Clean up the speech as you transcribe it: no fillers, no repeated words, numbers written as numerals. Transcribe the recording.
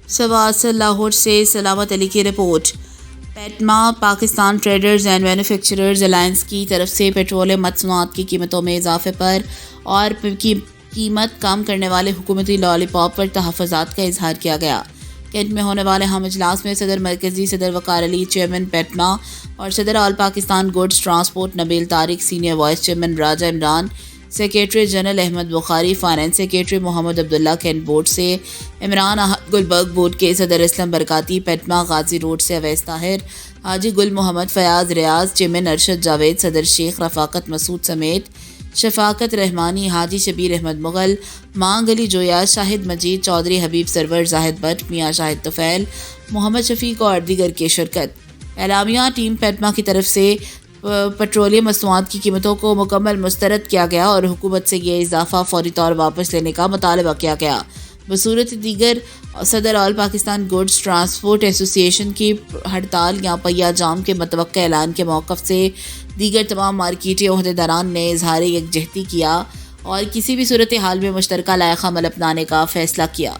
سواصل لاہور سے سلامت علی کی رپورٹ۔ پیٹما Pakistan traders and manufacturers alliance کی طرف سے پیٹرولیم مصنوعات کی قیمتوں میں اضافے پر اور قیمت کم کرنے والے حکومتی لالی پاپ پر تحفظات کا اظہار کیا گیا۔ کینٹ میں ہونے والے اہم اجلاس میں صدر مرکزی صدر وقار علی چیئرمین پیٹما اور صدر آل پاکستان گوڈز ٹرانسپورٹ نبیل طارق، سینئر وائس چیئرمین راجہ عمران، سیکریٹری جنرل احمد بخاری، فائنانس سیکریٹری محمد عبداللہ، کینٹ بورڈ سے عمران احد، گلبرگ بورڈ کے صدر اسلم برکاتی، پیٹما غازی روڈ سے اویس طاہر، حاجی گل محمد، فیاض ریاض، چیئرمین ارشد جاوید، صدر شیخ رفاقت مسعود سمیت شفاقت رحمانی، حاجی شبیر احمد مغل، مانگ علی جویا، شاہد مجید چودھری، حبیب سرور، زاہد بٹ، میاں شاہد طفیل، محمد شفیق اور دیگر کی شرکت۔ اعلامیہ ٹیم پیٹما کی طرف سے پیٹرولیم مصنوعات کی قیمتوں کو مکمل مسترد کیا گیا اور حکومت سے یہ اضافہ فوری طور واپس لینے کا مطالبہ کیا گیا۔ بصورت دیگر صدر آل پاکستان گوڈز ٹرانسپورٹ ایسوسی ایشن کی ہڑتال یا پہیہ جام کے متوقع اعلان کے موقف سے دیگر تمام مارکیٹی عہدیداران نے اظہار یکجہتی کیا اور کسی بھی صورتحال میں مشترکہ لائحہ عمل اپنانے کا فیصلہ کیا۔